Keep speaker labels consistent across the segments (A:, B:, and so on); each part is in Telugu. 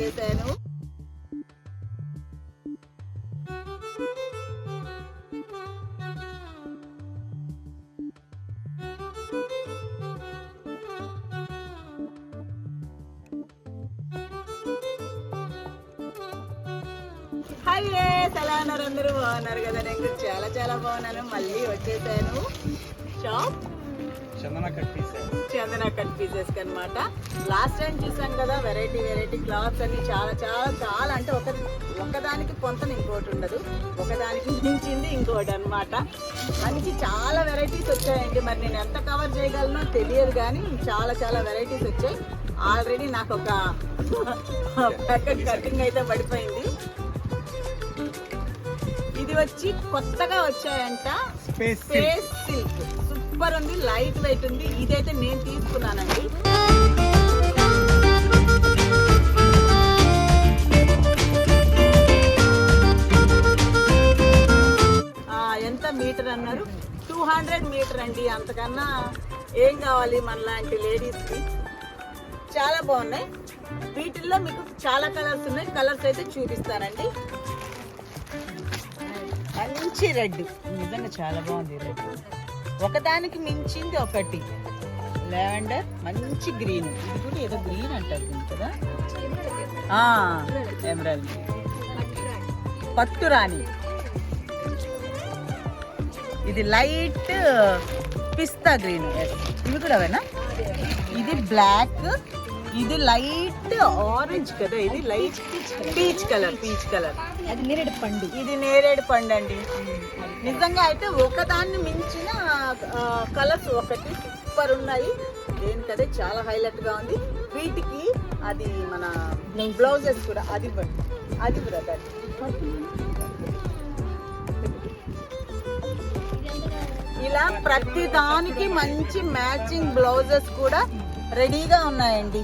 A: వచ్చేసాను. హాయ్ ఎలా ఉన్నారు? అందరూ బాగున్నారు కదా? నేను చాలా చాలా బాగున్నాను. మళ్ళీ వచ్చేసాను షాప్ చందన కట్ పీసెస్ అనమాట. లాస్ట్ టైం చూసాం కదా, వెరైటీ క్లాత్స్ అన్ని చాలా చాలా చాలా అంటే ఒకదానికి పొంతన ఇంకోటి ఉండదు, ఒకదానికి మించింది ఇంకోటి అనమాట. మంచి చాలా వెరైటీస్ వచ్చాయండి. మరి నేను ఎంత కవర్ చేయగలనో తెలియదు, కానీ చాలా చాలా వెరైటీస్ వచ్చాయి. ఆల్రెడీ నాకు ఒక ప్యాకెట్ కటింగ్ అయితే పడిపోయింది. ఇది వచ్చి కొత్తగా వచ్చాయంట, స్పేస్ సిల్క్. సూపర్ ఉంది, లైట్ వెయిట్ ఉంది. ఇదైతే నేను తీసుకున్నానండి. ఎంత మీటర్ అన్నారు? 200 మీటర్ అండి. అంతకన్నా ఏం కావాలి మన లాంటి లేడీస్కి? చాలా బాగున్నాయి. వీటిల్లో మీకు చాలా కలర్స్ ఉన్నాయి. కలర్స్ అయితే చూపిస్తానండి. మంచి రెడ్, నిజంగా చాలా బాగుంది రెడ్. ఒకదానికి మించింది ఒకటి. లావెండర్, మంచి గ్రీన్. ఇది కూడా ఏదో గ్రీన్ అంటారు కదా, ఎమరాల్డ్, పట్టు రాణి. ఇది లైట్ పిస్తా గ్రీన్. ఇవి కూడా అవేనా? ఇది బ్లాక్, ఇది లైట్ ఆరెంజ్ కదా, ఇది లైట్ పీచ్ కలర్. అది నేరేడు పండు. ఇది నేరేడు పండు అండి. నిజంగా అయితే ఒకదాన్ని మించిన కలర్స్ ఒకటి సూపర్ ఉన్నాయి. దేనికదే చాలా హైలైట్ గా ఉంది. వీటికి అది మన బ్లౌజెస్ కూడా అది బ్రదర్. ఇలా ప్రతి దానికి మంచి మ్యాచింగ్ బ్లౌజెస్ కూడా రెడీగా ఉన్నాయండి.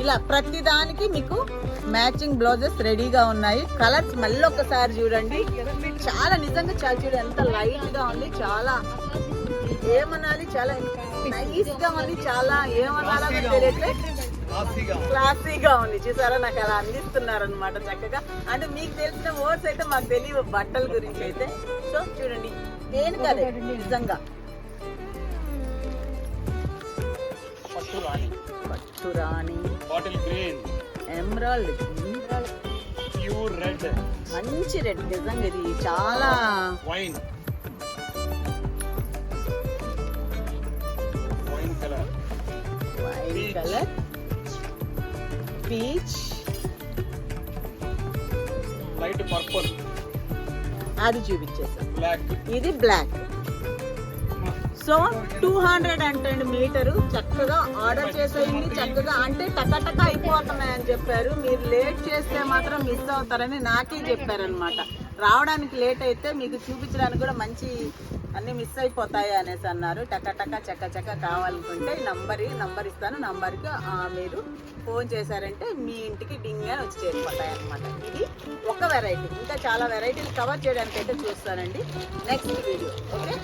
A: ఇలా ప్రతి దానికి మీకు మ్యాచింగ్ బ్లౌజెస్ రెడీగా ఉన్నాయి. కలర్స్ మళ్ళీ ఒకసారి చూడండి. చాలా నిజంగా చాలా చూడండి, ఎంత లైట్ గా ఉంది. చాలా ఏమనాలి, చాలా నైస్ గా ఉంది. చాలా ఏమనాలో తెలియట్లే, క్లాసీగా ఉంది. చూసారా, నాకు అలా అందిస్తున్నారు అనమాట చక్కగా. అంటే మీకు తెలిసిన వర్డ్స్ అయితే మాకు తెలియవు బట్టల గురించి అయితే. సో చూడండి, దేనికదే నిజంగా పట్టు రాణి, bottle green, emerald, pure red, మంచి రెడ్. నిజంగా ఇది చాలా wine colour, peach, light purple, అది చూపించేసాను. ఇది బ్లాక్. సో 210 మీటరు చక్కగా ఆర్డర్ చేసేయండి. చక్కగా అంటే టక అయిపోతున్నాయని చెప్పారు. మీరు లేట్ చేస్తే మాత్రం మిస్ అవుతారని నాకే చెప్పారనమాట. రావడానికి లేట్ అయితే మీకు చూపించడానికి కూడా మంచి అన్నీ మిస్ అయిపోతాయి అనేసి అన్నారు. చక్క కావాలనుకుంటే నంబర్ ఇస్తాను. నంబర్కి మీరు ఫోన్ చేశారంటే మీ ఇంటికి డింగ్ అని వచ్చి చేరిపోతాయి అనమాట. ఇది ఒక వెరైటీ. ఇంకా చాలా వెరైటీలు కవర్ చేయడానికి అయితే చూస్తానండి నెక్స్ట్ వీడియో. ఓకే.